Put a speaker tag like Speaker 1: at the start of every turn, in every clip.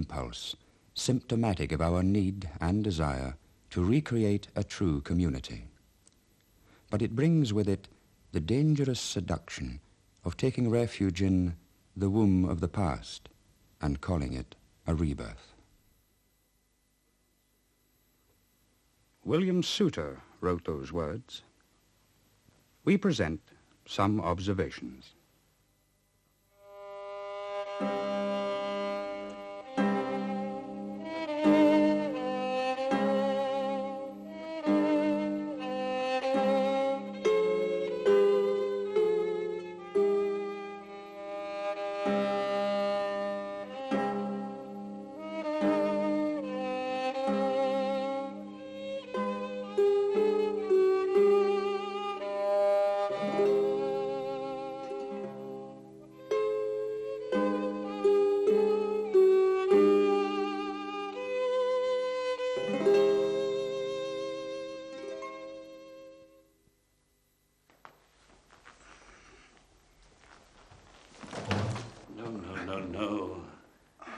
Speaker 1: impulse, symptomatic of our need and desire to recreate a true community. But it brings with it the dangerous seduction of taking refuge in the womb of the past and calling it a rebirth. William Suter wrote those words. We present some observations.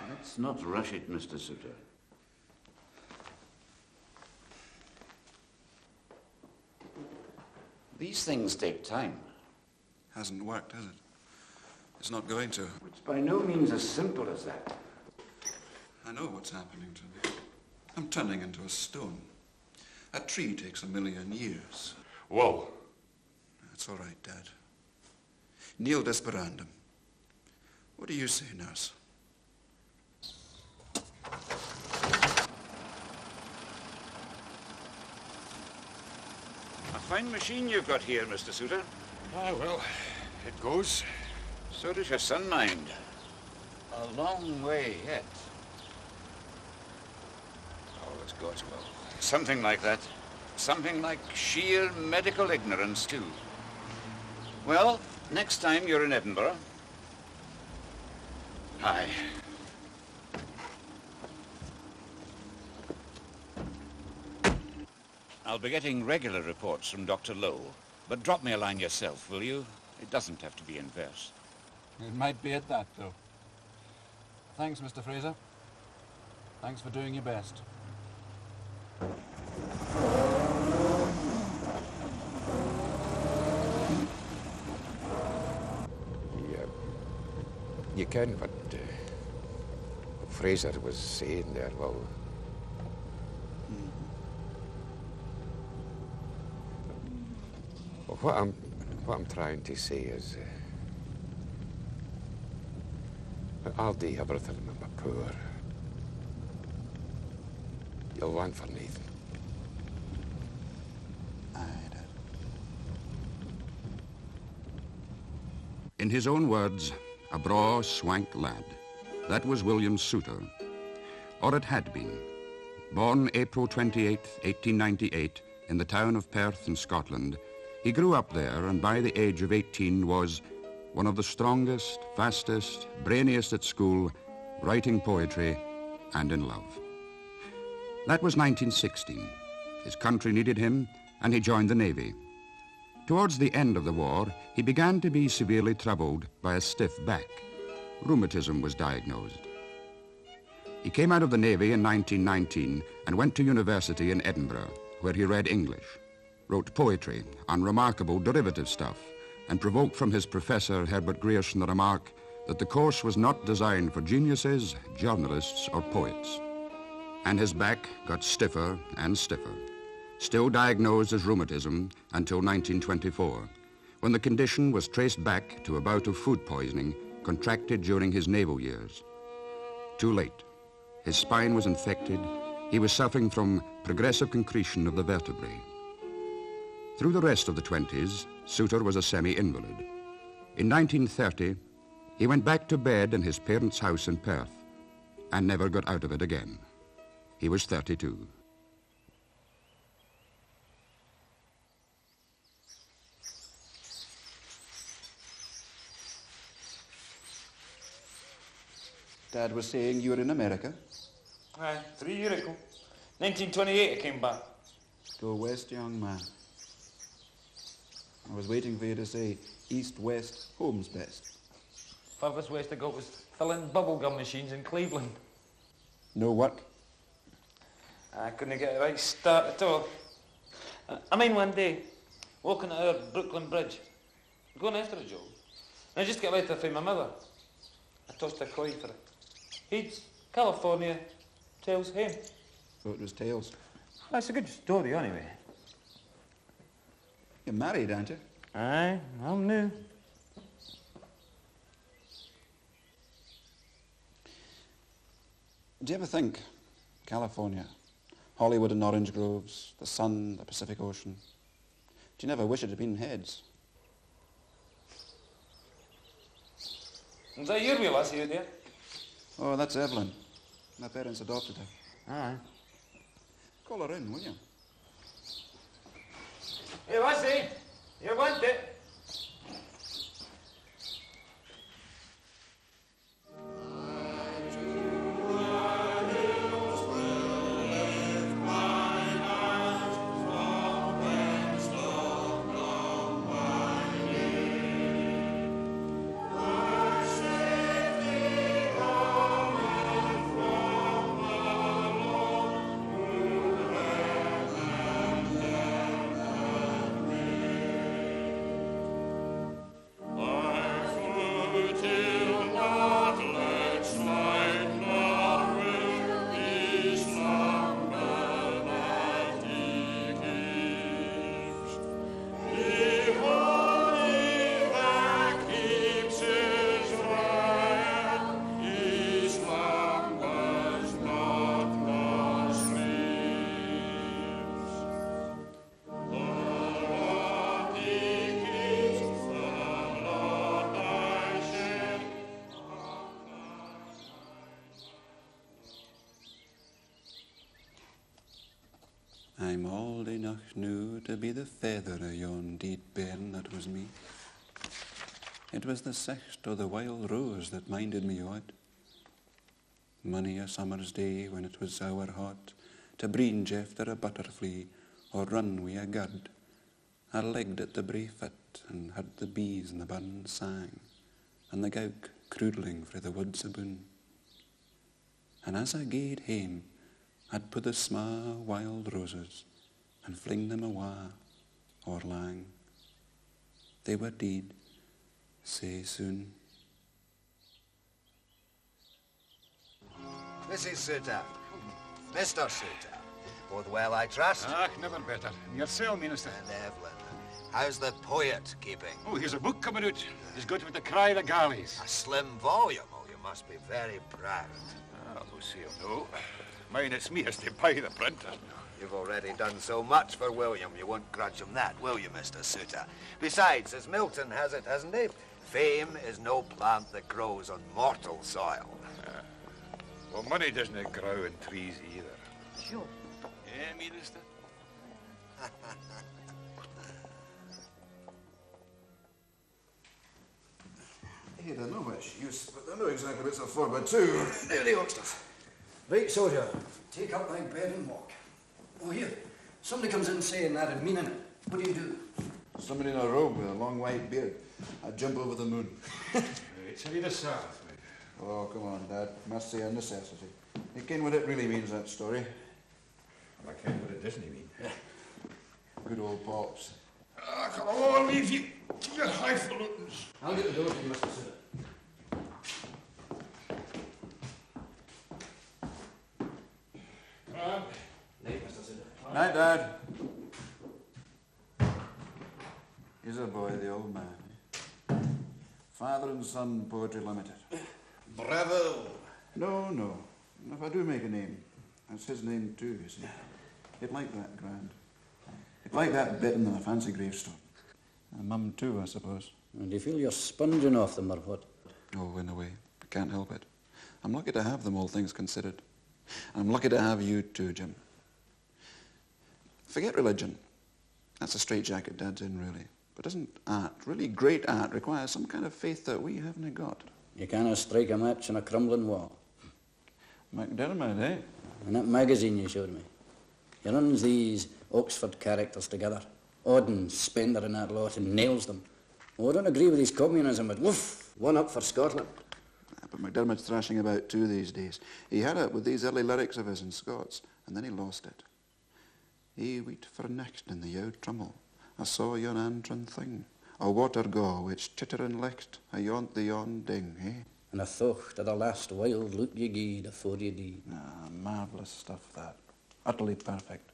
Speaker 2: Let's not rush it, Mr. Suter. These things take time.
Speaker 3: Hasn't worked, has it? It's not going to.
Speaker 2: It's by no means as simple as that.
Speaker 3: I know what's happening to me. I'm turning into a stone. A tree takes 1,000,000 years.
Speaker 4: Whoa.
Speaker 3: That's all right, Dad. Nil desperandum. What do you say, nurse?
Speaker 2: A fine machine you've got here, Mr. Suter.
Speaker 4: Ah, well, it goes.
Speaker 2: So does your son mind. A long way yet. All as God's will. Something like that. Something like sheer medical ignorance, too. Well, next time you're in Edinburgh. Aye. I'll be getting regular reports from Dr. Lowe, but drop me a line yourself, will you? It doesn't have to be in verse.
Speaker 5: It might be at that, though. Thanks, Mr. Fraser. Thanks for doing your best.
Speaker 6: You can, but Fraser was saying there, well... Well, what I'm trying to say is... I'll do everything in my power. You'll want for Nathan.
Speaker 3: Aye, Dad.
Speaker 1: In his own words, a braw, swank lad. That was William Suter. Or it had been. Born April 28, 1898, in the town of Perth in Scotland, he grew up there and by the age of 18 was one of the strongest, fastest, brainiest at school, writing poetry and in love. That was 1916. His country needed him and he joined the Navy. Towards the end of the war, he began to be severely troubled by a stiff back. Rheumatism was diagnosed. He came out of the Navy in 1919 and went to university in Edinburgh, where he read English, wrote poetry on remarkable derivative stuff, and provoked from his professor, Herbert Grierson, the remark that the course was not designed for geniuses, journalists, or poets. And his back got stiffer and stiffer, still diagnosed as rheumatism until 1924, when the condition was traced back to a bout of food poisoning contracted during his naval years. Too late. His spine was infected. He was suffering from progressive concretion of the vertebrae. Through the rest of the 20s, Suter was a semi-invalid. In 1930, he went back to bed in his parents' house in Perth and never got out of it again. He was 32.
Speaker 3: Dad was saying you were in America.
Speaker 7: Aye, 3 years ago. 1928 I came back.
Speaker 3: Go west, young man. I was waiting for you to say east, west, home's best.
Speaker 7: Furthest west I got was filling bubblegum machines in Cleveland.
Speaker 2: No work?
Speaker 7: I couldn't get a right start at all. I mean, one day, walking at our Brooklyn Bridge, going after a job, and I just got a letter from my mother. I tossed a coin for it. He's California, Tails home.
Speaker 2: So it was Tails.
Speaker 7: That's a good story, anyway.
Speaker 2: You're married, aren't you?
Speaker 7: Aye, I'm new.
Speaker 2: Do you ever think, California, Hollywood and orange groves, the sun, the Pacific Ocean, do you never wish it had been heads?
Speaker 7: Is that your wee lassie out there?
Speaker 2: Oh, that's Evelyn. My parents adopted her.
Speaker 7: Aye.
Speaker 2: Call her in, will you?
Speaker 7: Hey, lassie, you want it?
Speaker 2: I'm old enough now to be the feather of yon deed bairn that was me. It was the sext o' the wild rose that minded me odd. Many a summer's day when it was sour hot, to breenge after a butterfly or run wi' a gud, I legged at the brae fit and heard the bees in the burn sang, and the gowk croodling frae the woods aboon. And as I gaed hame, I'd put the sma' wild roses and fling them awa or lang. They were deed sae soon.
Speaker 8: Mrs. Suter. Mr. Suter. Both well, I trust?
Speaker 4: Ah, never better. And yourself, Minister.
Speaker 8: And Evelyn. How's the poet keeping?
Speaker 4: Oh, here's a book coming out. He's got with the Cry of the Galleys.
Speaker 8: A slim volume. Oh, you must be very proud.
Speaker 4: Ah, we'll see him, no. Mine, it's me as to buy the printer.
Speaker 8: You've already done so much for William, you won't grudge him that, will you, Mr. Suter? Besides, as Milton has it, hasn't he? Fame is no plant that grows on mortal soil.
Speaker 4: Well, money doesn't grow in trees either.
Speaker 7: Sure.
Speaker 4: Eh, Minister?
Speaker 2: Hey, they know which use, but they know exactly what's a 4x2.
Speaker 9: There they youngsters. Right, soldier, take up thy bed and walk. Oh, here, somebody comes in saying that and meaning it. What do you do?
Speaker 2: Somebody in a robe with a long white beard. I jump over the moon.
Speaker 4: It's a bit of south.
Speaker 2: Oh, come on, Dad. Must say a necessity. You ken what it really means, that story.
Speaker 4: I ken what it doesn't mean.
Speaker 2: Good old Pops.
Speaker 4: Ah, come on, I'll leave you to your highfalutins.
Speaker 9: I'll get the door to you, Mr. Suter. Night, Mr. Suter.
Speaker 2: Night, Dad. He's a boy, the old man. Father and Son Poetry Limited.
Speaker 9: Bravo.
Speaker 2: No. If I do make a name, that's his name too, you see. He'd like that, Grand. He'd like that bitten than a fancy gravestone. And Mum too, I suppose.
Speaker 9: And do you feel you're sponging off them or what?
Speaker 2: Oh, in a way. I can't help it. I'm lucky to have them, all things considered. I'm lucky to have you too, Jim. Forget religion. That's a straitjacket Dad's in, really. But doesn't art, really great art, require some kind of faith that we haven't got?
Speaker 9: You can't strike a match on a crumbling wall.
Speaker 2: McDermott, eh?
Speaker 9: And that magazine you showed me. He runs these Oxford characters together. Auden, Spender and that lot, and nails them. Oh, I don't agree with his communism, but woof, one up for Scotland.
Speaker 3: But MacDermot's thrashing about too these days. He had it with these early lyrics of his in Scots, and then he lost it. He wait for next in the yow trummel. I saw yon antron thing. A water go which chitter and licht, a yont the yon ding, eh?
Speaker 9: And I thought that the last wild look you gave afore you did.
Speaker 3: Ah, marvellous stuff, that. Utterly perfect.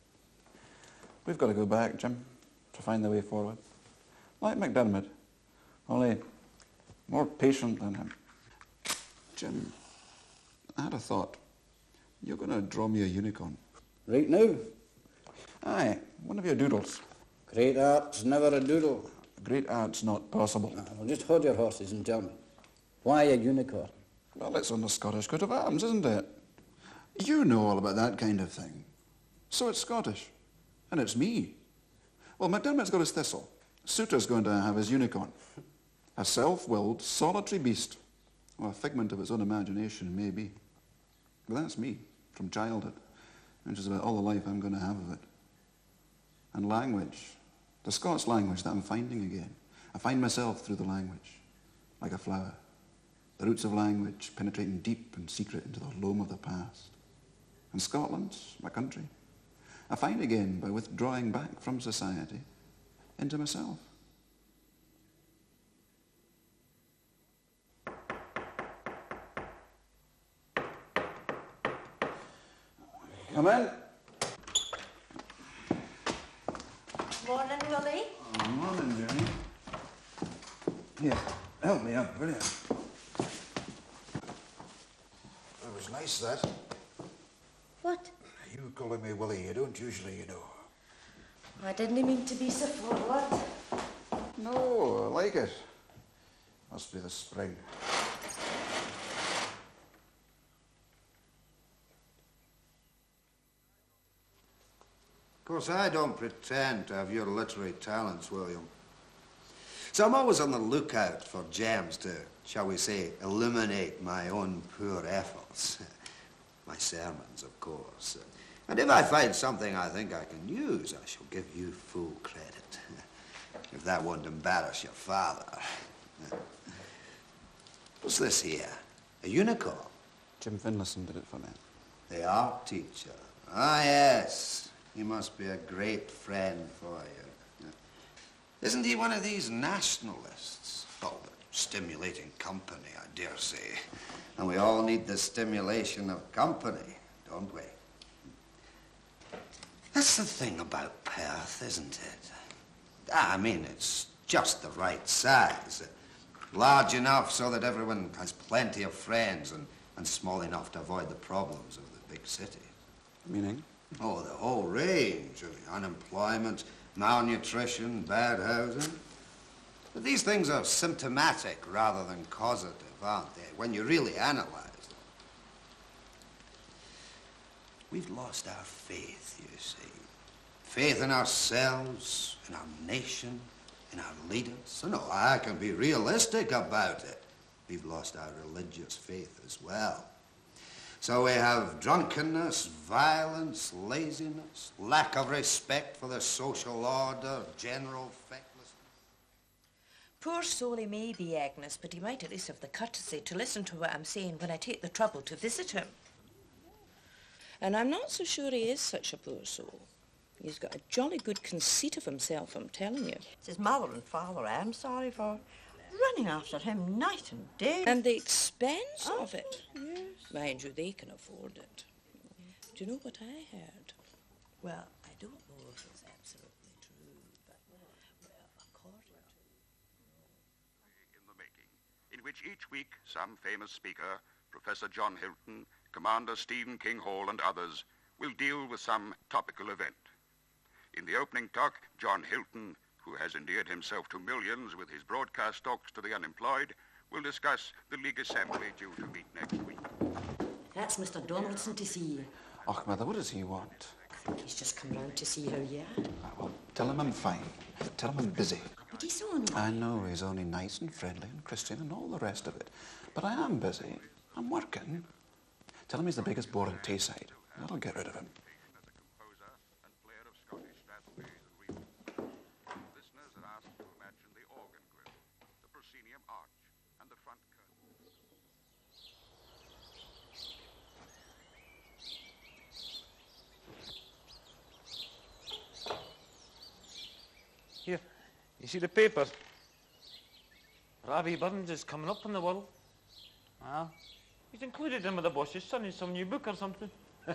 Speaker 3: We've got to go back, Jim, to find the way forward. Like MacDermot, only more patient than him. Jim, I had a thought. You're going to draw me a unicorn.
Speaker 9: Right now?
Speaker 3: Aye, one of your doodles.
Speaker 9: Great art's never a doodle.
Speaker 3: Great art's not possible.
Speaker 9: Well, just hold your horses and tell me. Why a unicorn?
Speaker 3: Well, it's on the Scottish coat of arms, isn't it? You know all about that kind of thing. So it's Scottish. And it's me. Well, MacDermot's got his thistle. Suter's going to have his unicorn. A self-willed, solitary beast. Well, a figment of its own imagination, maybe. But that's me, from childhood. Which is about all the life I'm going to have of it. And language. The Scots language that I'm finding again. I find myself through the language. Like a flower. The roots of language penetrating deep and secret into the loam of the past. And Scotland, my country, I find again by withdrawing back from society into myself. Come in.
Speaker 10: Morning, Willie.
Speaker 3: Oh, morning, Gerry. Here, help me up, will you?
Speaker 8: That was nice, that.
Speaker 10: What?
Speaker 8: You calling me Willie, you don't usually, you know.
Speaker 10: I didn't mean to be so forward.
Speaker 3: No, I like it. Must be the spring.
Speaker 8: Of course, I don't pretend to have your literary talents, William. So I'm always on the lookout for gems to, shall we say, illuminate my own poor efforts. My sermons, of course. And if I find something I think I can use, I shall give you full credit. If that won't embarrass your father. What's this here? A unicorn?
Speaker 3: Jim Finlayson did it for me.
Speaker 8: The art teacher. Ah, yes. He must be a great friend for you. Isn't he one of these nationalists? Oh, but stimulating company, I dare say. And we all need the stimulation of company, don't we? That's the thing about Perth, isn't it? I mean, it's just the right size. Large enough so that everyone has plenty of friends and small enough to avoid the problems of the big city.
Speaker 3: Meaning?
Speaker 8: Oh, the whole range. Unemployment, malnutrition, bad housing. But these things are symptomatic rather than causative, aren't they, when you really analyze them? We've lost our faith, you see. Faith in ourselves, in our nation, in our leaders. No, I can be realistic about it. We've lost our religious faith as well. So we have drunkenness, violence, laziness, lack of respect for the social order, general fecklessness.
Speaker 10: Poor soul he may be, Agnes, but he might at least have the courtesy to listen to what I'm saying when I take the trouble to visit him. And I'm not so sure he is such a poor soul. He's got a jolly good conceit of himself, I'm telling you.
Speaker 11: It's his mother and father I'm sorry for. Running after him night and day.
Speaker 10: And the expense of it. Yes. Mind you, they can afford it. Do you know what I heard? Well, I don't know if it's absolutely true, but, well, according to...
Speaker 1: In the making, in which each week some famous speaker, Professor John Hilton, Commander Stephen King Hall and others, will deal with some topical event. In the opening talk, John Hilton, who has endeared himself to millions with his broadcast talks to the unemployed, will discuss the League Assembly due to meet next week.
Speaker 11: That's Mr. Donaldson to see you.
Speaker 3: Och, Mother, what does he want?
Speaker 11: I think he's just come round to see how you are.
Speaker 3: Well, tell him I'm fine. Tell him I'm busy.
Speaker 11: But he's only...
Speaker 3: I know he's only nice and friendly and Christian and all the rest of it. But I am busy. I'm working. Tell him he's the biggest bore in Tayside. That'll get rid of him.
Speaker 7: You see the paper? Ravi Burns is coming up in the world. Well, he's included him with the boss's son in some new book or something. Do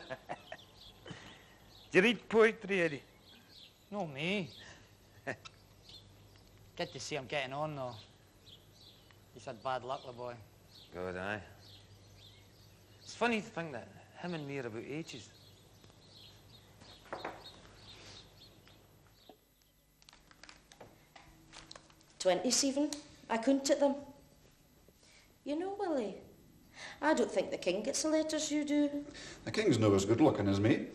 Speaker 7: you read poetry, Eddie?
Speaker 12: No, me. Good to see him getting on, though. He's had bad luck, the boy.
Speaker 7: Good, aye. It's funny to think that him and me are about ages.
Speaker 10: "27. I couldn't at them. You know, Willie, I don't think the king gets the letters you do.
Speaker 3: The king's no as good looking as me.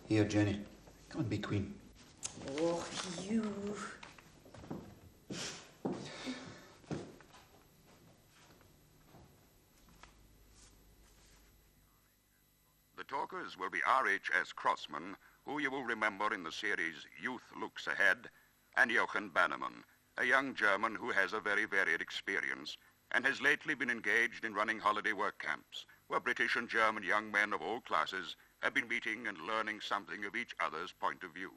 Speaker 3: Here, Jenny, come and be queen.
Speaker 10: Oh, you.
Speaker 1: The talkers will be R.H.S. Crossman, who you will remember in the series Youth Looks Ahead, and Jochen Bannerman, a young German who has a very varied experience and has lately been engaged in running holiday work camps, where British and German young men of all classes have been meeting and learning something of each other's point of view.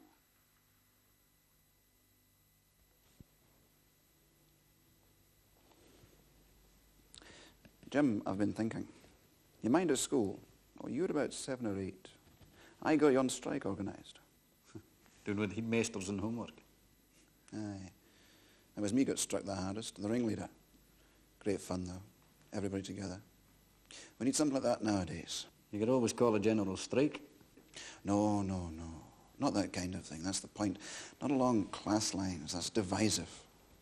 Speaker 3: Jim, I've been thinking. You mind at school? Oh, you were about 7 or 8. I got you on strike organised.
Speaker 9: Doing with headmasters and homework.
Speaker 3: Aye. It was me got struck the hardest, the ringleader. Great fun, though. Everybody together. We need something like that nowadays.
Speaker 9: You could always call a general strike.
Speaker 3: No. Not that kind of thing. That's the point. Not along class lines. That's divisive.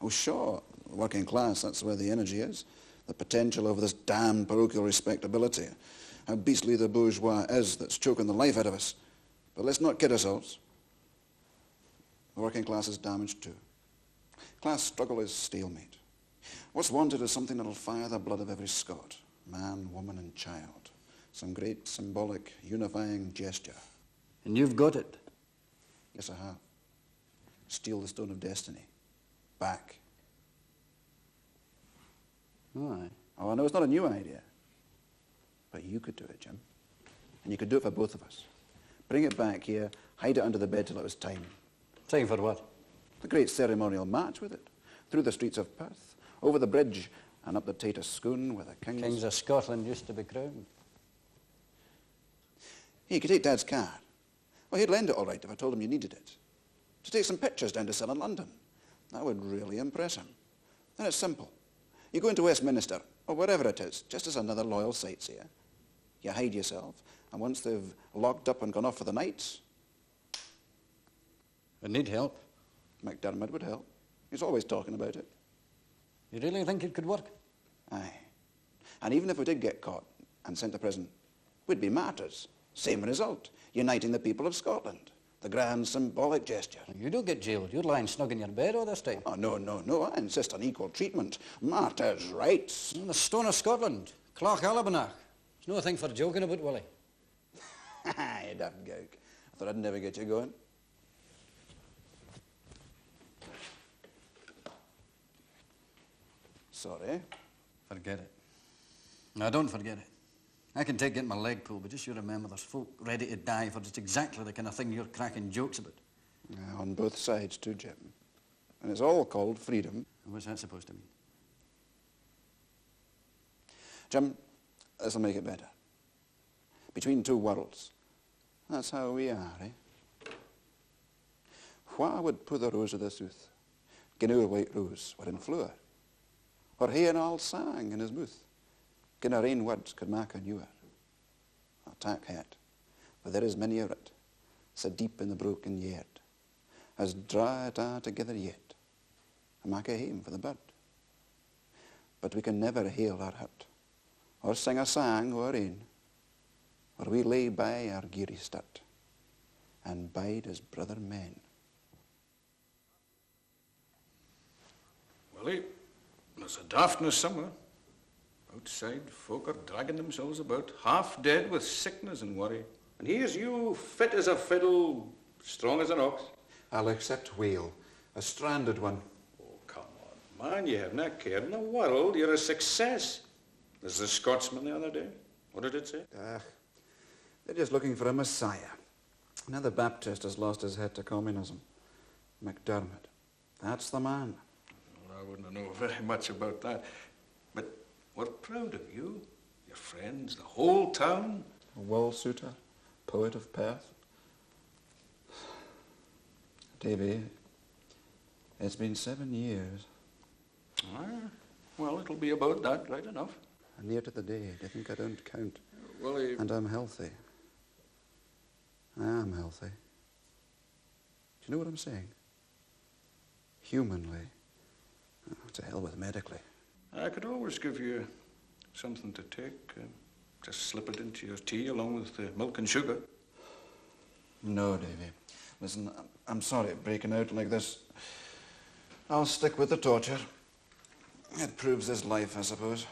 Speaker 3: Oh, sure, the working class, that's where the energy is. The potential over this damned parochial respectability. How beastly the bourgeois is that's choking the life out of us. But let's not kid ourselves. The working class is damaged too. Class struggle is stalemate. What's wanted is something that'll fire the blood of every Scot, man, woman and child. Some great symbolic, unifying gesture.
Speaker 9: And you've got it?
Speaker 3: Yes, I have. Steal the Stone of Destiny. Back.
Speaker 9: Aye.
Speaker 3: Oh, I know it's not a new idea. But you could do it, Jim. And you could do it for both of us. Bring it back here, hide it under the bed till it was time.
Speaker 9: Time for what?
Speaker 3: The great ceremonial march with it. Through the streets of Perth, over the bridge, and up the Tater Schoon where the
Speaker 9: Kings of Scotland used to be crowned.
Speaker 3: You could take Dad's car. Well, he'd lend it all right if I told him you needed it. To take some pictures down to sell in London. That would really impress him. Then it's simple. You go into Westminster, or wherever it is, just as another loyal sightseer. You hide yourself, and once they've locked up and gone off for the night...
Speaker 9: I need help.
Speaker 3: McDermott would help. He's always talking about it.
Speaker 9: You really think it could work?
Speaker 3: Aye. And even if we did get caught and sent to prison, we'd be martyrs. Same result. Uniting the people of Scotland. The grand symbolic gesture.
Speaker 9: You don't get jailed. You're lying snug in your bed all this time.
Speaker 3: Oh, no. I insist on equal treatment. Martyrs' rights.
Speaker 9: The Stone of Scotland. Clark Alabernach. It's no thing for joking about, Willie.
Speaker 3: You daft gouk. I thought I'd never get you going. Sorry.
Speaker 9: Forget it. No, don't forget it. I can take getting my leg pulled, but just you remember there's folk ready to die for just exactly the kind of thing you're cracking jokes about.
Speaker 3: Yeah, on both sides too, Jim. And it's all called freedom.
Speaker 9: And what's that supposed to mean?
Speaker 3: Jim, this'll make it better. Between two worlds. That's how we are, eh? Wha would pu the rose of the sooth? Gin our white rose were in flower. Or he and all sang in his mouth. Gin our ain words could mak a newer. A tak het, for there is many of it, so deep in the broken yard, as draw it a together yet, and mak a hame for the bird. But we can never heal our hurt, or sing a sang o' our ain, or we lay by our geary sturt, and bide as brother men.
Speaker 4: Willie, there's a daftness somewhere. Outside, folk are dragging themselves about, half dead with sickness and worry. And here's you, fit as a fiddle, strong as an ox.
Speaker 3: I'll accept whale, a stranded one.
Speaker 4: Oh, come on, man, you have no care in the world. You're a success. There's the Scotsman the other day. What did it say?
Speaker 3: They're just looking for a messiah. Another Baptist has lost his head to communism. McDermott. That's the man.
Speaker 4: Well, I wouldn't know very much about that. But we're proud of you, your friends, the whole town.
Speaker 3: Will Suter, poet of Perth. Davy, it's been 7 years.
Speaker 4: Ah, well, it'll be about that, right enough.
Speaker 3: Near to the day. Do you think I don't count?
Speaker 4: Well,
Speaker 3: And I'm healthy. I am healthy. Do you know what I'm saying? Humanly. Oh, to hell with medically.
Speaker 4: I could always give you something to take. Just slip it into your tea along with the milk and sugar.
Speaker 3: No, Davy. Listen, I'm sorry breaking out like this. I'll stick with the torture. It proves his life, I suppose.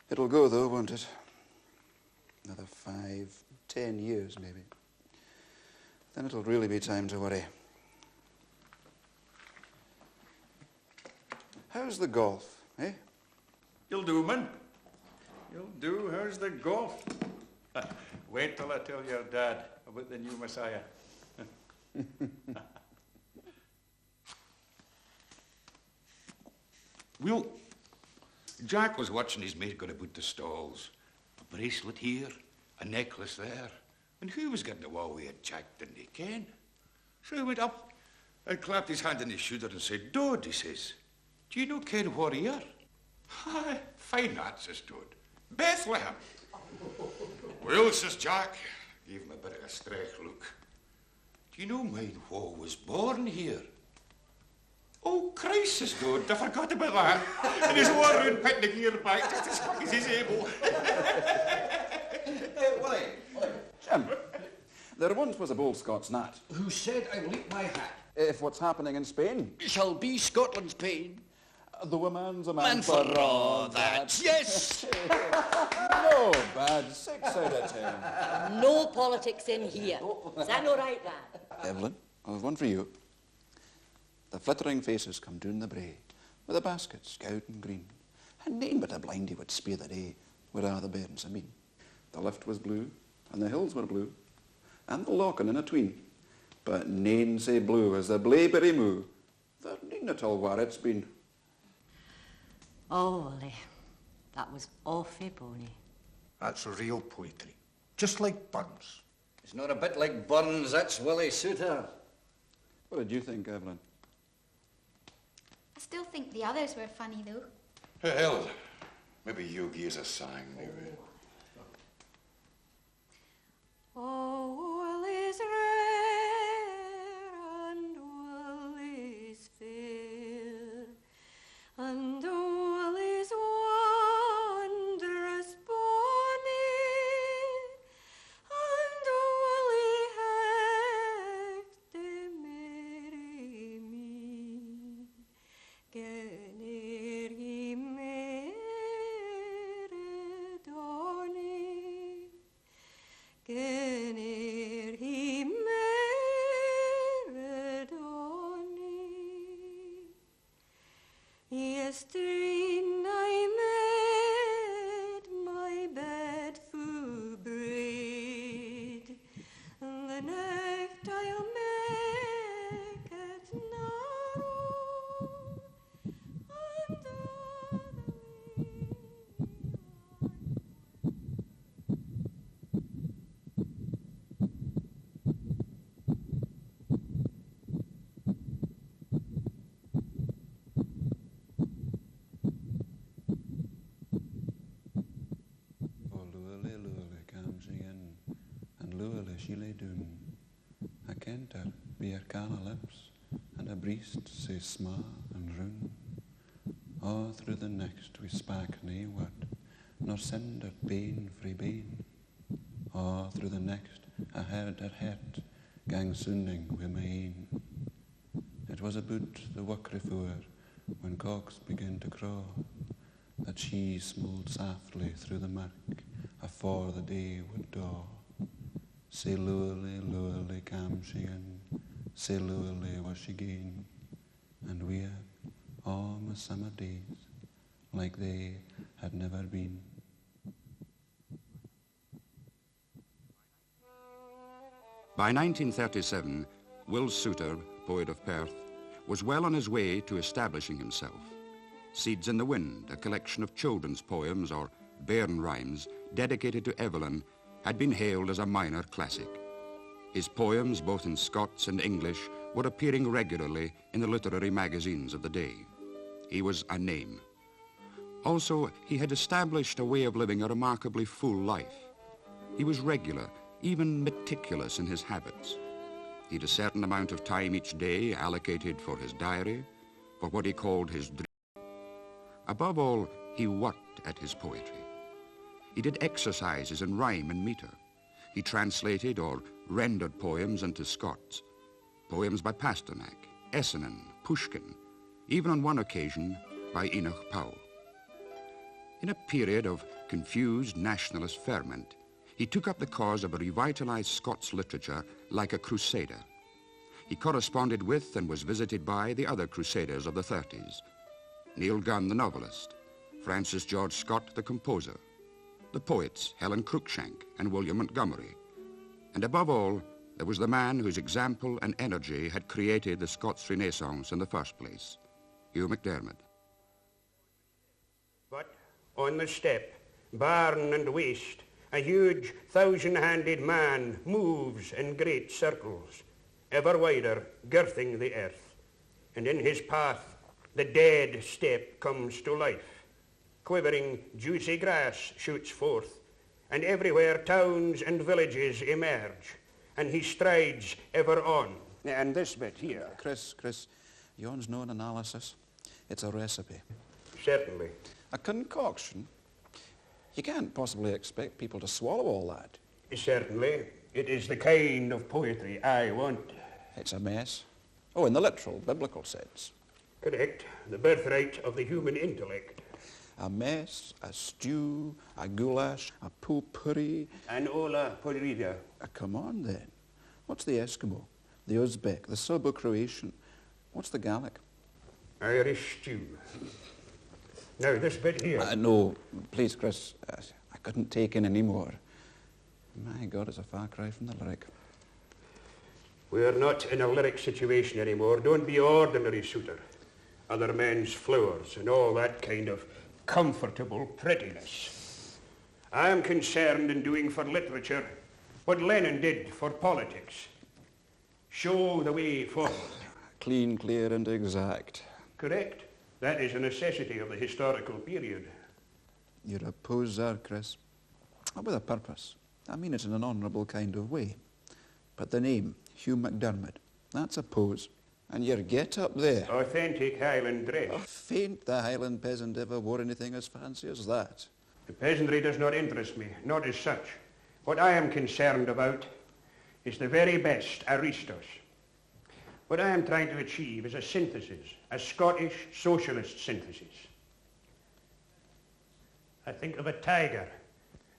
Speaker 3: It'll go, though, won't it? Another 5, 10 years, maybe. Then it'll really be time to worry. How's the golf, eh?
Speaker 4: You'll do, man. You'll do. How's the golf? Wait till I tell your dad about the new Messiah.
Speaker 1: Well, Jack was watching his mate go about the stalls. A bracelet here, a necklace there. And who was getting away with Jack, didn't he ken? So he went up and clapped his hand on his shoulder and said, "Dod," he says, "do you know ken where he are?" "Aye, fine that," says Dod. "Bethlehem." "Well," says Jack, gave him a bit of a straight look. "Do you know mine who was born here?" "Oh, Christ," says Dod, "I forgot about that." And he's wandering, putting the gear back just as quick as he's able.
Speaker 3: Willie, Jim, there once was a bold Scots gnat.
Speaker 9: Who said I will eat my hat?
Speaker 3: If what's happening in Spain
Speaker 9: Shall be Scotland's pain.
Speaker 3: though a man's a
Speaker 9: Man for all that. Yes!
Speaker 3: No bad, 6 out of 10.
Speaker 13: No politics in here. Is that not right, lad?
Speaker 3: Evelyn, I've one for you. The flittering faces come down the brae, with a basket scout and green, and nane but a blindy would spear the day where a' the bairns have been. The lift was blue, and the hills were blue, and the lochen in a tween, but nane sae blue as the blaeberry moo. There nane at all where it's been.
Speaker 13: Oh, Willie, that was awfully bony.
Speaker 14: That's real poetry. Just like Burns.
Speaker 9: It's not a bit like Burns, that's Willie Suter.
Speaker 3: What did you think, Evelyn?
Speaker 15: I still think the others were funny, though.
Speaker 1: Hell, maybe you give us a sang, maybe.
Speaker 16: All is rare and all is fair, and all is wondrous bonny, and all hecht de merry me, genner ye mere donny, genner ye mere donny. Yestreen I made my bed full braid, and the next I'll make it narrow, and
Speaker 3: Oh, Lually, Lually comes again, and Lually she lay down. I kent her be her cana lips, and her breast sae sma and round. All through the next we spak nae word, nor send her bane frae bane. All through the next I heard her heart gang sounding wi' my ain. It was about the wakery four, when cocks began to craw, that she smouled softly through the murk afore the day would daw. Sae lually, lually cam she in, sae lually was she gane, and we had all my summer days like they had never been.
Speaker 1: By 1937, Will Suter, poet of Perth, was well on his way to establishing himself. Seeds in the Wind, a collection of children's poems or bairn rhymes dedicated to Evelyn, had been hailed as a minor classic. His poems, both in Scots and English, were appearing regularly in the literary magazines of the day. He was a name. Also, he had established a way of living a remarkably full life. He was regular, even meticulous in his habits. He had a certain amount of time each day allocated for his diary, for what he called his dream. Above all, he worked at his poetry. He did exercises in rhyme and metre. He translated or rendered poems into Scots. Poems by Pasternak, Essenen, Pushkin, even on one occasion by Enoch Powell. In a period of confused nationalist ferment, he took up the cause of a revitalized Scots literature like a crusader. He corresponded with and was visited by the other crusaders of the 30s. Neil Gunn, the novelist, Francis George Scott, the composer, the poets Helen Cruikshank and William Montgomery, and above all, there was the man whose example and energy had created the Scots Renaissance in the first place, Hugh MacDiarmid.
Speaker 17: But on the steppe, barren and waste, a huge thousand-handed man moves in great circles, ever wider, girthing the earth, and in his path the dead steppe comes to life. Quivering, juicy grass shoots forth, and everywhere towns and villages emerge, and he strides ever on. And this bit here.
Speaker 3: Chris, yon's no an analysis. It's a recipe.
Speaker 17: Certainly.
Speaker 3: A concoction? You can't possibly expect people to swallow all that.
Speaker 17: Certainly. It is the kind of poetry I want.
Speaker 3: It's a mess. Oh, in the literal, biblical sense.
Speaker 17: Correct. The birthright of the human intellect.
Speaker 3: A mess, a stew, a goulash, a potpourri.
Speaker 17: An ola podrida.
Speaker 3: Come on, then. What's the Eskimo, the Uzbek, the Serbo-Croatian? What's the Gallic?
Speaker 17: Irish stew. Now, this bit here.
Speaker 3: No, please, Chris. I couldn't take in any more. My God, it's a far cry from the lyric.
Speaker 17: We're not in a lyric situation anymore. Don't be ordinary, Suter. Other men's flowers and all that kind of comfortable prettiness. I am concerned in doing for literature what Lenin did for politics. Show the way forward.
Speaker 3: Clean, clear, and exact.
Speaker 17: Correct. That is a necessity of the historical period.
Speaker 3: You're a poser, Chris. With a purpose. I mean it in an honourable kind of way. But the name, Hugh MacDiarmid, that's a pose. And your get-up there.
Speaker 17: Authentic Highland dress.
Speaker 3: Oh, faint the Highland peasant ever wore anything as fancy as that.
Speaker 17: The peasantry does not interest me, not as such. What I am concerned about is the very best Aristos. What I am trying to achieve is a synthesis, a Scottish socialist synthesis. I think of a tiger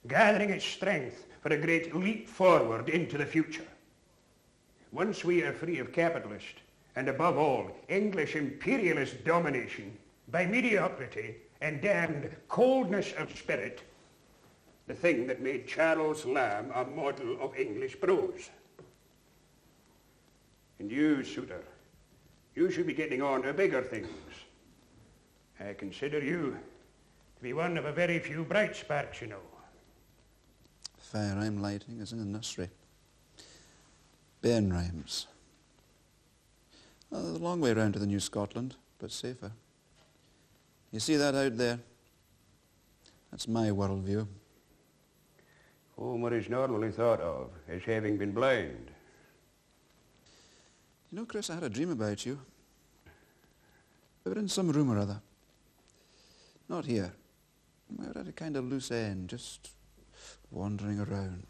Speaker 17: gathering its strength for a great leap forward into the future. Once we are free of capitalist, and above all, English imperialist domination by mediocrity and damned coldness of spirit, the thing that made Charles Lamb a model of English prose. And you, Suter, you should be getting on to bigger things. I consider you to be one of a very few bright sparks, you know.
Speaker 3: The fire I'm lighting is in the nursery. Bairn rhymes. Well, there's a long way round to the New Scotland, but safer. You see that out there? That's my worldview.
Speaker 17: Homer is normally thought of as having been blind.
Speaker 3: You know, Chris, I had a dream about you. We were in some room or other. Not here. We were at a kind of loose end, just wandering around.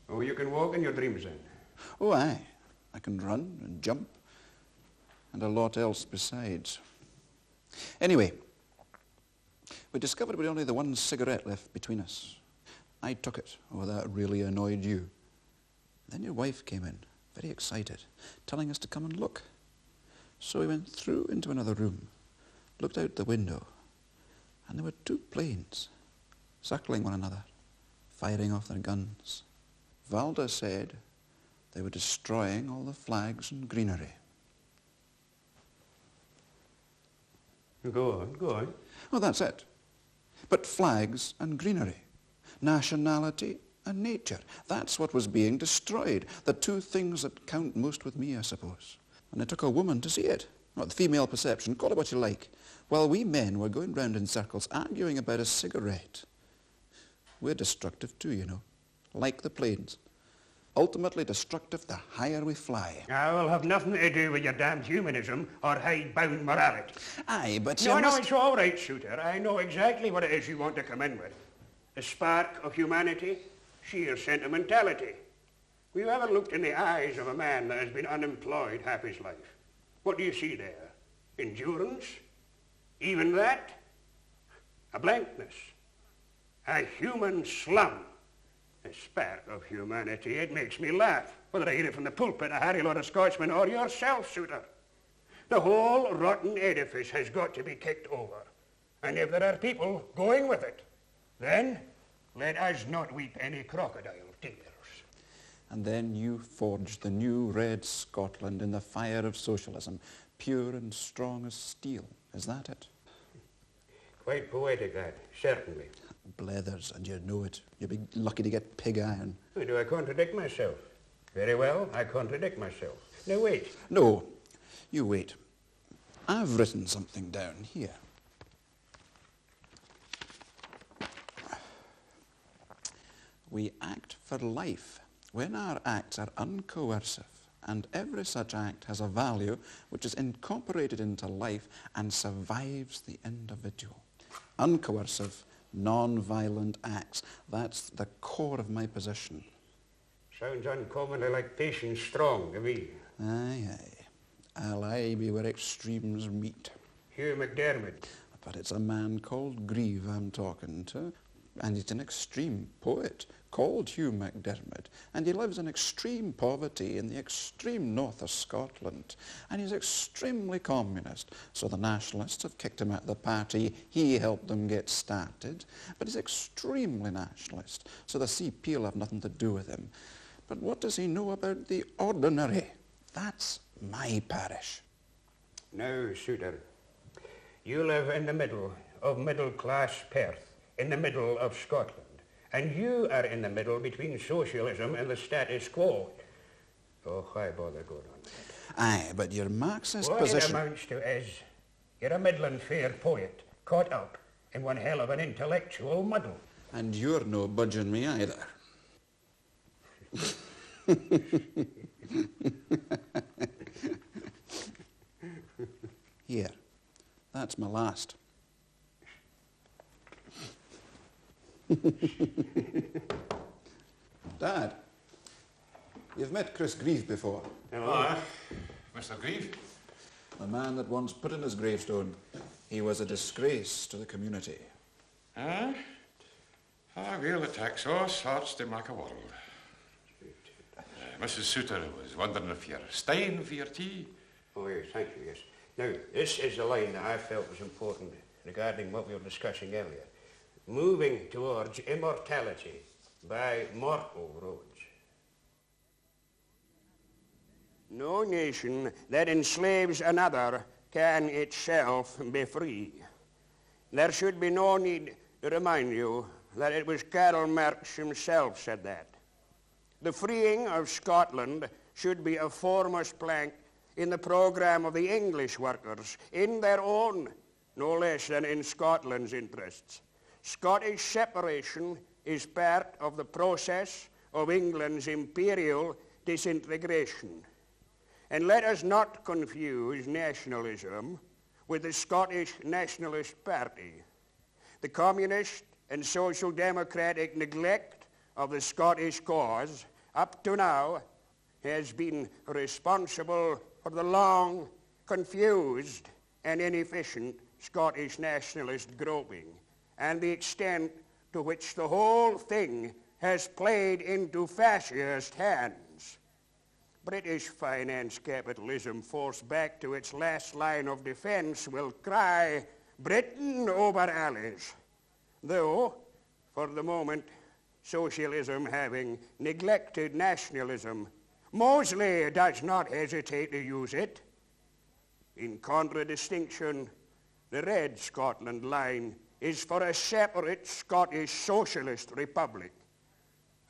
Speaker 17: Oh, you can walk in your dreams then?
Speaker 3: Oh, aye. I can run and jump and a lot else besides. Anyway, we discovered we'd only the one cigarette left between us. I took it. Oh, that really annoyed you. Then your wife came in, very excited, telling us to come and look. So we went through into another room, looked out the window, and there were two planes circling one another, firing off their guns. Valda said they were destroying all the flags and greenery.
Speaker 17: Go on, go on.
Speaker 3: Oh, that's it. But flags and greenery, nationality and nature, that's what was being destroyed. The two things that count most with me, I suppose. And it took a woman to see it. Not the female perception, call it what you like. While we men were going round in circles arguing about a cigarette. We're destructive too, you know, like the planes. Ultimately destructive the higher we fly.
Speaker 17: I will have nothing to do with your damned humanism or hide-bound morality.
Speaker 3: Aye, but
Speaker 17: No, it's all right, Suter. I know exactly what it is you want to come in with. A spark of humanity, sheer sentimentality. Have you ever looked in the eyes of a man that has been unemployed half his life? What do you see there? Endurance? Even that? A blankness. A human slum. A spark of humanity. It makes me laugh, whether I hear it from the pulpit, a harry lot of Scotchmen, or yourself, Suter. The whole rotten edifice has got to be kicked over. And if there are people going with it, then let us not weep any crocodile tears.
Speaker 3: And then you forged the new red Scotland in the fire of socialism, pure and strong as steel. Is that it?
Speaker 17: Quite poetic, that, certainly.
Speaker 3: Blethers, and you know it. You'll be lucky to get pig iron.
Speaker 17: Do I contradict myself? Very well, I contradict myself. Now wait.
Speaker 3: No, you wait. I've written something down here. We act for life when our acts are uncoercive, and every such act has a value which is incorporated into life and survives the individual. Uncoercive, non-violent acts. That's the core of my position.
Speaker 17: Sounds uncommonly like Patience Strong to me.
Speaker 3: Aye, aye. I'll aye be where extremes meet.
Speaker 17: Hugh McDermott.
Speaker 3: But it's a man called Grieve I'm talking to, and he's an extreme poet called Hugh McDermott, and he lives in extreme poverty in the extreme north of Scotland, and he's extremely communist, so the nationalists have kicked him out of the party he helped them get started, but he's extremely nationalist, so the CP will have nothing to do with him. But what does he know about the ordinary? That's my parish.
Speaker 17: Now, Suter, you live in the middle of middle-class Perth, in the middle of Scotland. And you are in the middle between socialism and the status quo. Oh, why bother going on that?
Speaker 3: Aye, but your Marxist
Speaker 17: what
Speaker 3: position...
Speaker 17: What it amounts to is, you're a middling fair poet, caught up in one hell of an intellectual muddle.
Speaker 3: And you're no budging me either. Here, that's my last. Dad, you've met Chris Grieve before.
Speaker 6: Hello. Mr. Grieve?
Speaker 3: The man that once put in his gravestone, he was a disgrace to the community.
Speaker 6: Ah? Well, it takes all sorts to make a world. Mrs. Suter was wondering if you're staying for your tea.
Speaker 17: Oh, yes, thank you, yes. Now, this is the line that I felt was important regarding what we were discussing earlier. Moving towards immortality by mortal roads. No nation that enslaves another can itself be free. There should be no need to remind you that it was Karl Marx himself said that. The freeing of Scotland should be a foremost plank in the programme of the English workers, in their own, no less than in Scotland's interests. Scottish separation is part of the process of England's imperial disintegration. And let us not confuse nationalism with the Scottish Nationalist Party. The communist and social democratic neglect of the Scottish cause up to now has been responsible for the long, confused and inefficient Scottish nationalist groping, and the extent to which the whole thing has played into fascist hands. British finance capitalism, forced back to its last line of defense, will cry, Britain over alles. Though, for the moment, socialism having neglected nationalism, Mosley does not hesitate to use it. In contradistinction The Red Scotland line is for a separate Scottish Socialist Republic.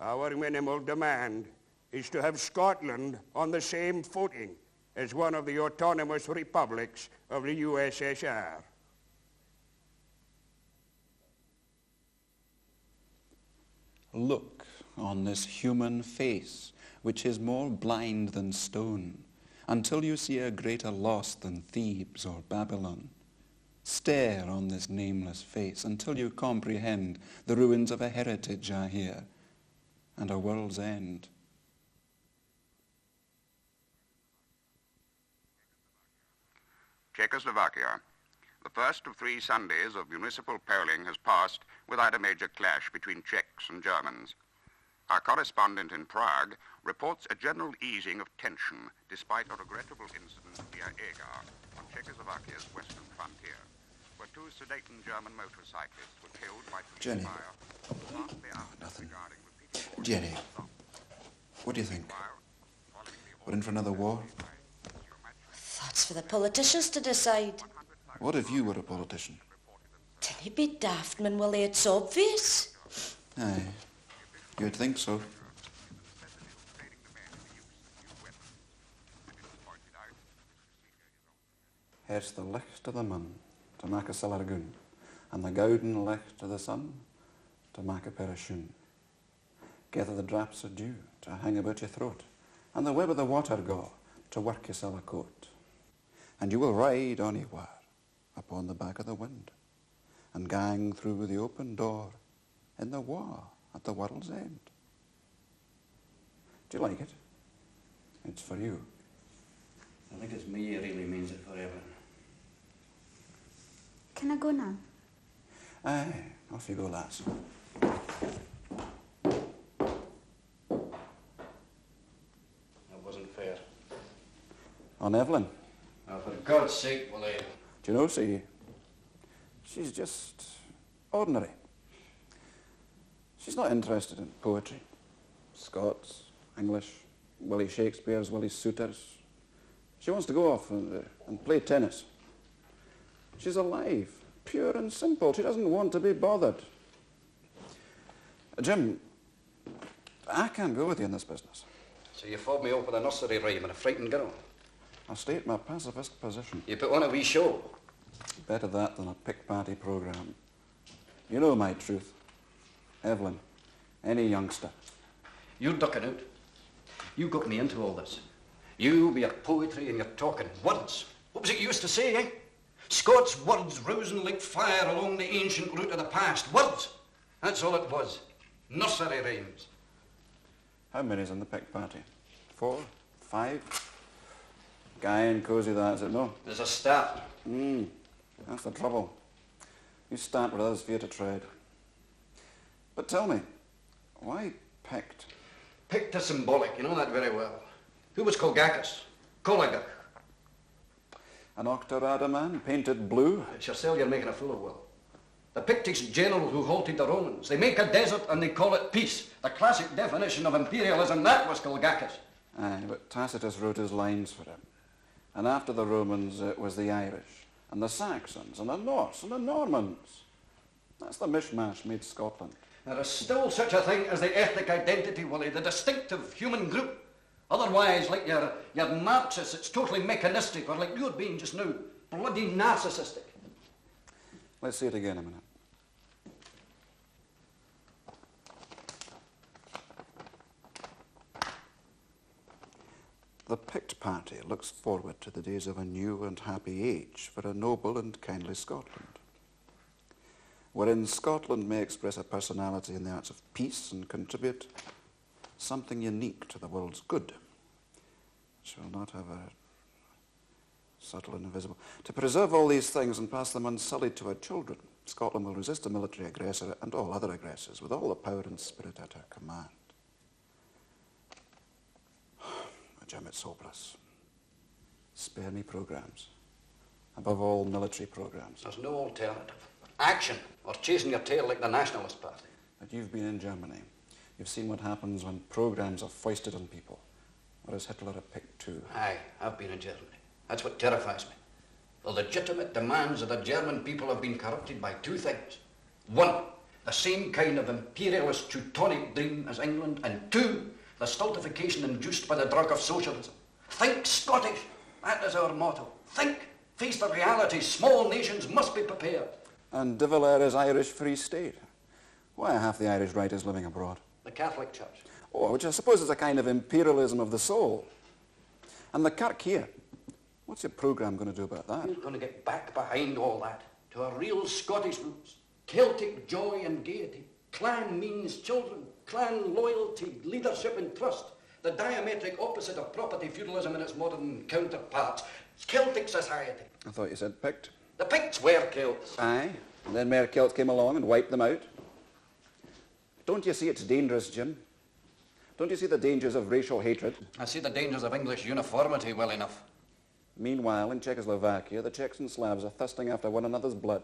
Speaker 17: Our minimal demand is to have Scotland on the same footing as one of the autonomous republics of the USSR.
Speaker 2: Look on this human face, which is more blind than stone, until you see a greater loss than Thebes or Babylon. Stare on this nameless face until you comprehend the ruins of a heritage are here, and a world's end.
Speaker 1: Czechoslovakia. The first of 3 Sundays of municipal polling has passed without a major clash between Czechs and Germans. Our correspondent in Prague reports a general easing of tension despite a regrettable incident near Eger on Czechoslovakia's western frontier, where 2 Sudeten German motorcyclists were killed by police fire.
Speaker 3: Nothing. Gerry, what do you think? We're in for another war?
Speaker 10: That's for the politicians to decide.
Speaker 3: What if you were a politician?
Speaker 10: Dinna be daft, man, Willie, it's obvious.
Speaker 3: Aye, you'd think so.
Speaker 2: Here's the licht of the moon to make a sillergoon, and the golden licht of the sun to make a pair of shoon. Gather the drops of dew to hang about your throat, and the web of the water go to work yourself a coat. And you will ride anywhere upon the back of the wind, and gang through the open door in the war at the world's end. Do you like it? It's for you.
Speaker 9: I think it's me who really means it forever.
Speaker 15: Can I go now?
Speaker 2: Aye, off you go, lass.
Speaker 9: That wasn't fair.
Speaker 2: On Evelyn.
Speaker 9: Oh, for God's sake, Willie.
Speaker 2: Do you know, see, she's just ordinary. She's not interested in poetry. Scots, English, Willie Shakespeare's, Willie Suter's. She wants to go off and play tennis. She's alive, pure and simple. She doesn't want to be bothered. Jim, I can't go with you in this business.
Speaker 9: So you fobbed me up with a nursery rhyme and a frightened girl?
Speaker 2: I state my pacifist position.
Speaker 9: You put on a wee show?
Speaker 2: Better that than a pick-party programme. You know my truth. Evelyn, any youngster.
Speaker 9: You're ducking out. You got me into all this. You with your poetry and your talking. Words. What was it you used to say, eh? Scots words rousing like fire along the ancient route of the past. Words. That's all it was. Nursery rhymes.
Speaker 2: How many's in the pick-party? 4? 5? Guy and cosy that, is it no?
Speaker 9: There's a start.
Speaker 2: That's the trouble. You start with others for you to tread. But tell me, why picked?
Speaker 9: Picked is symbolic, you know that very well. Who was Colgacus? Colagach.
Speaker 2: An Octorada man, painted blue?
Speaker 9: It's yourself you're making a fool of, Will. The Pictics general who halted the Romans. They make a desert and they call it peace. The classic definition of imperialism, that was Colgacus.
Speaker 2: Aye, but Tacitus wrote his lines for him. And after the Romans, it was the Irish, and the Saxons, and the Norse, and the Normans. That's the mishmash made Scotland.
Speaker 9: There is still such a thing as the ethnic identity, Willie, the distinctive human group. Otherwise, like your Marxists, it's totally mechanistic, or like you're being just now, bloody narcissistic.
Speaker 2: Let's see it again a minute. The Pict Party looks forward to the days of a new and happy age for a noble and kindly Scotland, wherein Scotland may express a personality in the arts of peace and contribute something unique to the world's good. It shall not have a subtle and invisible. To preserve all these things and pass them unsullied to our children, Scotland will resist a military aggressor and all other aggressors with all the power and spirit at her command. Jim, it's hopeless. Spare me programs. Above all, military programs.
Speaker 9: There's no alternative. Action, or chasing your tail like the Nationalist Party.
Speaker 2: But you've been in Germany. You've seen what happens when programs are foisted on people. Or is Hitler a pick too?
Speaker 9: Aye, I've been in Germany. That's what terrifies me. The legitimate demands of the German people have been corrupted by two things. One, the same kind of imperialist Teutonic dream as England, and two, the stultification induced by the drug of socialism. Think Scottish. That is our motto. Think. Face the reality. Small nations must be prepared.
Speaker 3: And De Valera's Irish Free State. Why are half the Irish writers living abroad?
Speaker 9: The Catholic Church.
Speaker 3: Oh, which I suppose is a kind of imperialism of the soul. And the Kirk here. What's your programme going to do about that?
Speaker 9: We're going to get back behind all that to our real Scottish roots. Celtic joy and gaiety. Clan means children. Clan loyalty, leadership and trust. The diametric opposite of property feudalism and its modern counterparts. Celtic society.
Speaker 3: I thought you said Pict.
Speaker 9: The Picts were Celts.
Speaker 3: Aye, and then Mayor Celts came along and wiped them out. Don't you see it's dangerous, Jim? Don't you see the dangers of racial hatred?
Speaker 9: I see the dangers of English uniformity well enough.
Speaker 3: Meanwhile, in Czechoslovakia, the Czechs and Slavs are thirsting after one another's blood.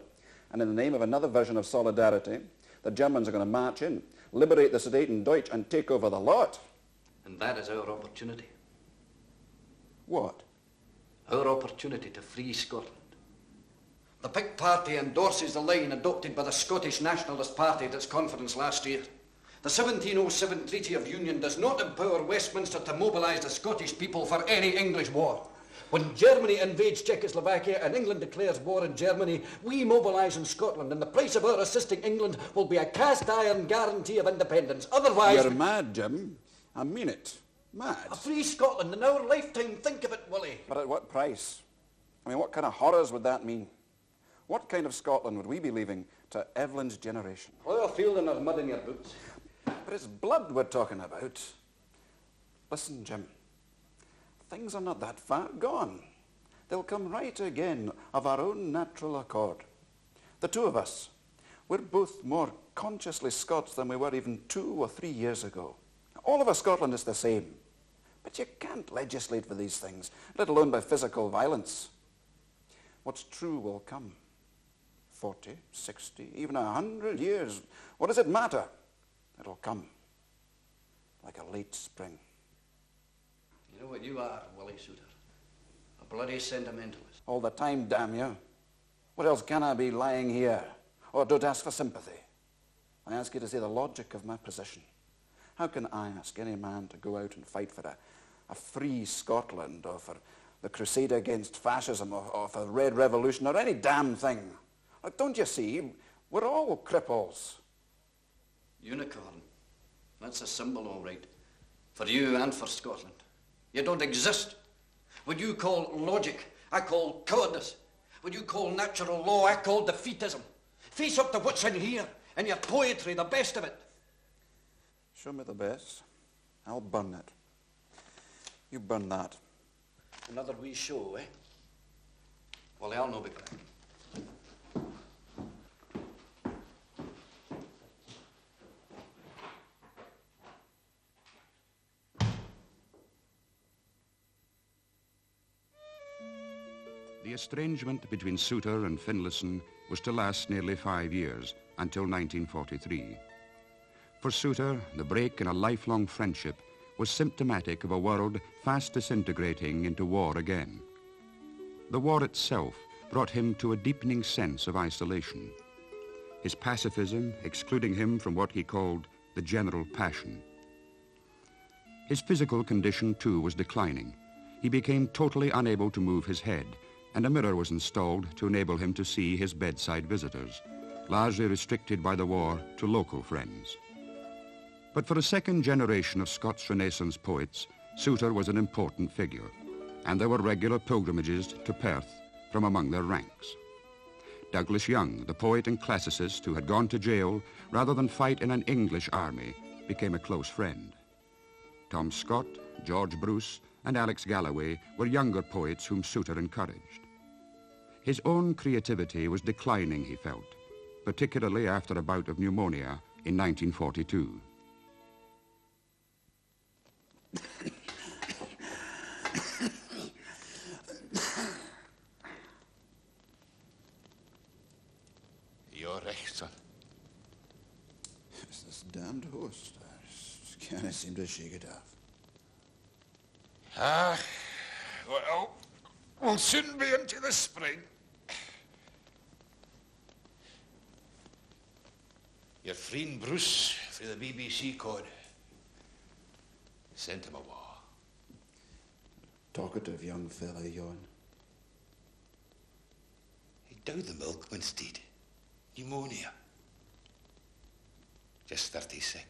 Speaker 3: And in the name of another version of solidarity, the Germans are going to march in, liberate the Sudetendeutsch and take over the lot.
Speaker 9: And that is our opportunity.
Speaker 3: What?
Speaker 9: Our opportunity to free Scotland. The Pict Party endorses the line adopted by the Scottish Nationalist Party at its conference last year. The 1707 Treaty of Union does not empower Westminster to mobilise the Scottish people for any English war. When Germany invades Czechoslovakia and England declares war in Germany, we mobilise in Scotland, and the price of our assisting England will be a cast-iron guarantee of independence. Otherwise...
Speaker 3: You're mad, Jim. I mean it. Mad.
Speaker 9: A free Scotland in our lifetime. Think of it, Willie.
Speaker 3: But at what price? I mean, what kind of horrors would that mean? What kind of Scotland would we be leaving to Evelyn's generation?
Speaker 9: Well, fielding of mud in your boots.
Speaker 3: But it's blood we're talking about. Listen, Jim. Things are not that far gone. They'll come right again of our own natural accord. The two of us, we're both more consciously Scots than we were even 2 or 3 years ago. All over Scotland is the same. But you can't legislate for these things, let alone by physical violence. What's true will come. 40, 60, even 100 years. What does it matter? It'll come. Like a late spring.
Speaker 9: You know what you are, Willie Suter? A bloody sentimentalist.
Speaker 3: All the time, damn you. What else can I be lying here? Or don't ask for sympathy. I ask you to see the logic of my position. How can I ask any man to go out and fight for a free Scotland, or for the crusade against fascism, or for the Red Revolution, or any damn thing? Like, don't you see? We're all cripples.
Speaker 9: Unicorn. That's a symbol, all right. For you and for Scotland. You don't exist. What you call logic, I call cowardice. What you call natural law, I call defeatism. Face up to what's in here, in your poetry, the best of it.
Speaker 3: Show me the best. I'll burn it. You burn that.
Speaker 9: Another wee show, eh? Well, I'll no be back.
Speaker 1: The estrangement between Suter and Finlayson was to last nearly 5 years, until 1943. For Suter, the break in a lifelong friendship was symptomatic of a world fast disintegrating into war again. The war itself brought him to a deepening sense of isolation. His pacifism excluding him from what he called the general passion. His physical condition, too, was declining. He became totally unable to move his head, and a mirror was installed to enable him to see his bedside visitors, largely restricted by the war to local friends. But for a second generation of Scots Renaissance poets, Suter was an important figure, and there were regular pilgrimages to Perth from among their ranks. Douglas Young, the poet and classicist who had gone to jail rather than fight in an English army, became a close friend. Tom Scott, George Bruce, and Alex Galloway were younger poets whom Suter encouraged. His own creativity was declining, he felt, particularly after a bout of pneumonia in 1942.
Speaker 6: You're right, son.
Speaker 3: It's this damned host. I just can't seem to shake it off.
Speaker 6: Ah, well, we'll soon be into the spring. Your friend Bruce for the BBC cod. Sent him awa.
Speaker 3: Talkative young fella, yon.
Speaker 6: He died the milk instead. Pneumonia. Just 36.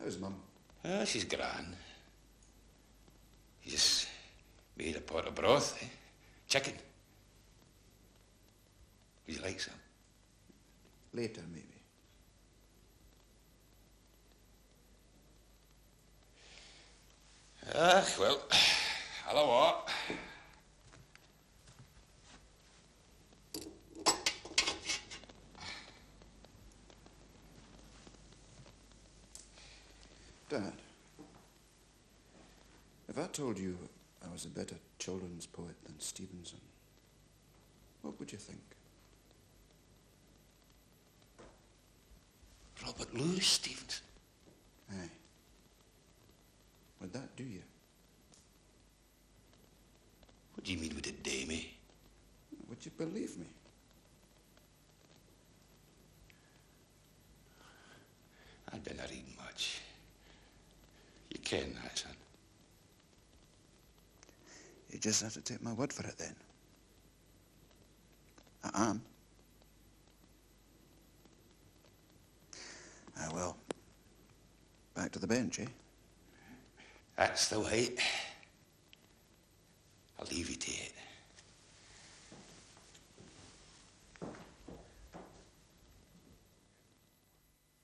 Speaker 3: How's Mum?
Speaker 6: She's grand. He just made a pot of broth, eh? Chicken. Would you like some?
Speaker 3: Later, maybe.
Speaker 6: Well, hello what?
Speaker 3: Dad, if I told you I was a better children's poet than Stevenson, what would you think?
Speaker 6: Robert Louis Stevenson.
Speaker 3: Aye. Would that do you?
Speaker 6: What do you mean would it do me?
Speaker 3: Would you believe me?
Speaker 6: I dinna read much. You ken that, son.
Speaker 3: You just have to take my word for it then. I am. Ah, well. Back to the bench, eh?
Speaker 6: That's the way. I'll leave you to it.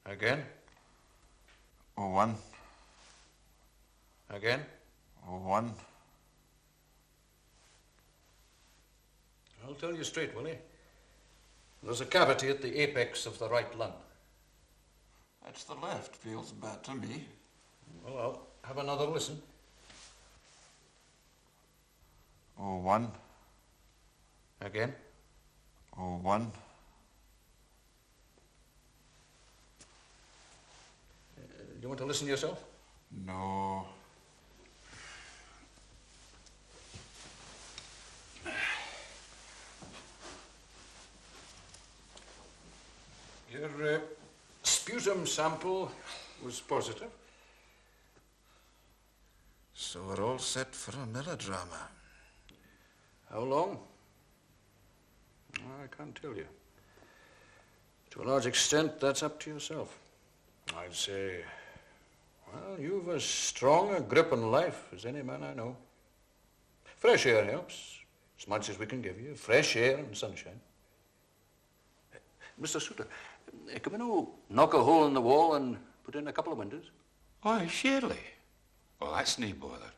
Speaker 4: Again?
Speaker 3: 01.
Speaker 4: Again?
Speaker 3: 01.
Speaker 4: I'll tell you straight, Willie. There's a cavity at the apex of the right lung.
Speaker 3: It's the left. Feels bad to me.
Speaker 4: Well, I'll have another listen.
Speaker 3: 01.
Speaker 4: Again?
Speaker 3: 01.
Speaker 4: You want to listen yourself?
Speaker 3: No.
Speaker 4: Your sputum sample was positive.
Speaker 3: So we're all set for a melodrama.
Speaker 4: How long? I can't tell you. To a large extent, that's up to yourself. I'd say, well, you've as strong a grip on life as any man I know. Fresh air helps, as much as we can give you. Fresh air and sunshine. Mr. Suter, can we no knock a hole in the wall and put in a couple of windows?
Speaker 6: Why, surely. Well, that's no bother.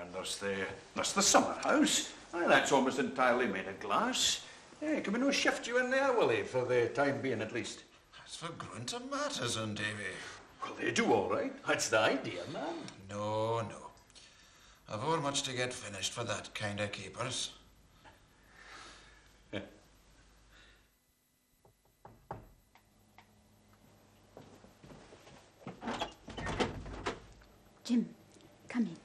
Speaker 4: And there's the summer house. Aye, that's almost entirely made of glass. Can we no shift you in there, Willie, for the time being at least?
Speaker 3: That's for growing to Paterson, Davy.
Speaker 4: Well, they do all right. That's the idea, man.
Speaker 3: No. I've o'er much to get finished for that kind of keepers.
Speaker 15: Jim, come in.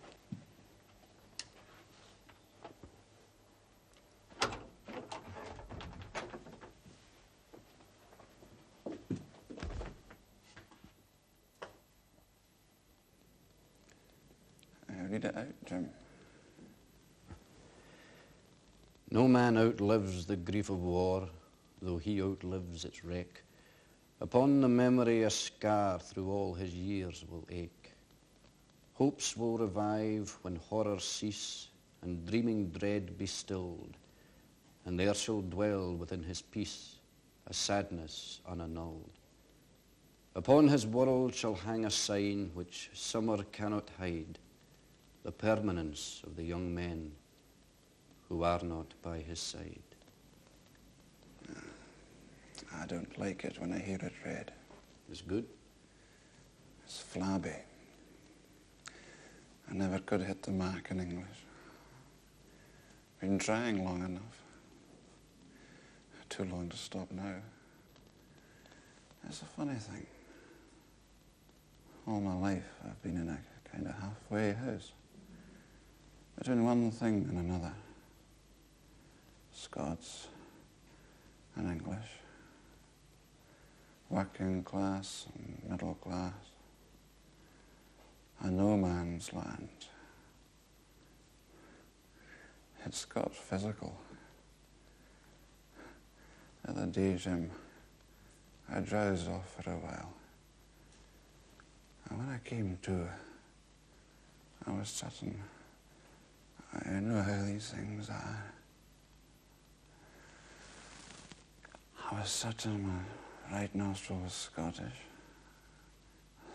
Speaker 3: Read it out, Jim.
Speaker 18: No man outlives the grief of war, though he outlives its wreck. Upon the memory a scar through all his years will ache. Hopes will revive when horrors cease, and dreaming dread be stilled, and there shall dwell within his peace a sadness unannulled. Upon his world shall hang a sign which summer cannot hide, the permanence of the young men who are not by his side.
Speaker 3: I don't like it when I hear it read.
Speaker 18: It's good.
Speaker 3: It's flabby. I never could hit the mark in English. Been trying long enough. Too long to stop now. It's a funny thing. All my life I've been in a kind of halfway house. Between one thing and another. Scots, and English, working class and middle class, a no man's land. It's got physical. The other day, Jim, I drowsed off for a while. And when I came to, I was sitting. You know how these things are. I was sitting, my right nostril was Scottish,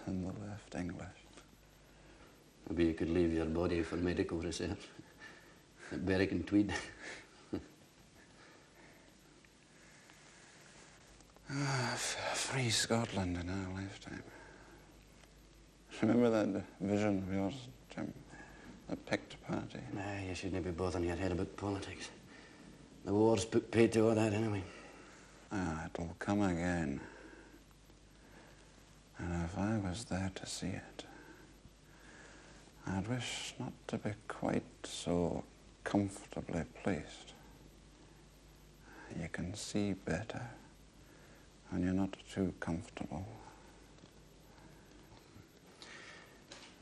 Speaker 3: and the left English.
Speaker 18: Maybe you could leave your body for medical research at Berwick and Tweed.
Speaker 3: Free Scotland in our lifetime. Remember that vision of yours, Jim? The picked party?
Speaker 18: Nah, you shouldn't be bothering your head about politics. The war's put paid to all that anyway.
Speaker 3: Ah, it'll come again. And if I was there to see it, I'd wish not to be quite so comfortably placed. You can see better when you're not too comfortable.
Speaker 18: Do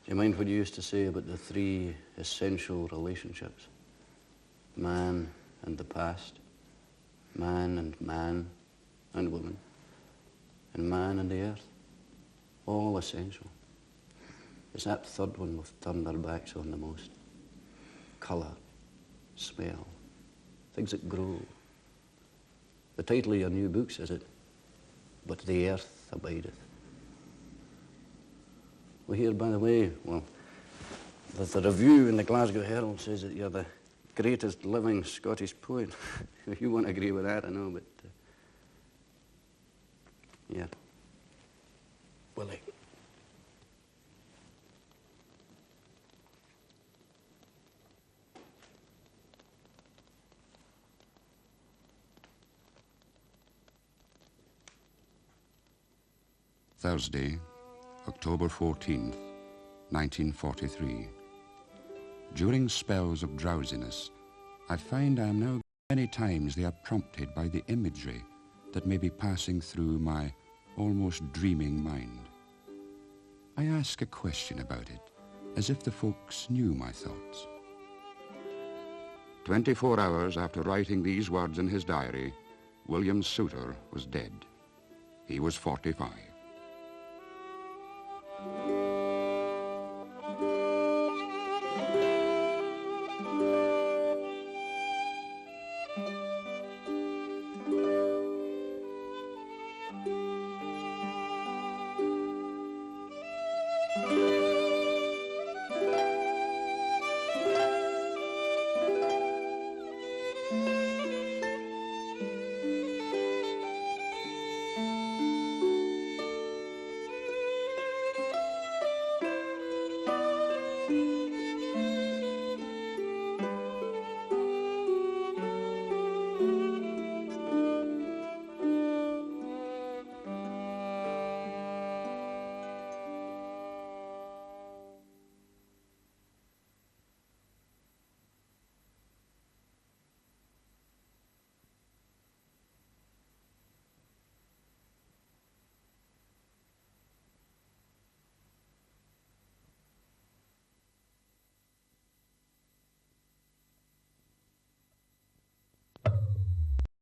Speaker 18: you mind what you used to say about the three essential relationships? Man and the past, man and woman, and man and the earth. All essential. It's that third one we've turned our backs on the most. Colour, smell, things that grow. The title of your new book says it, but the earth abideth. We hear, by the way, well, the review in the Glasgow Herald says that you're the greatest living Scottish poet. You won't agree with that, I know, but yeah. Willie.
Speaker 1: Thursday, October 14th, 1943. During spells of drowsiness, I find I am now many times they are prompted by the imagery that may be passing through my almost dreaming mind. I ask a question about it, as if the folks knew my thoughts. 24 hours after writing these words in his diary, William Suter was dead. He was 45.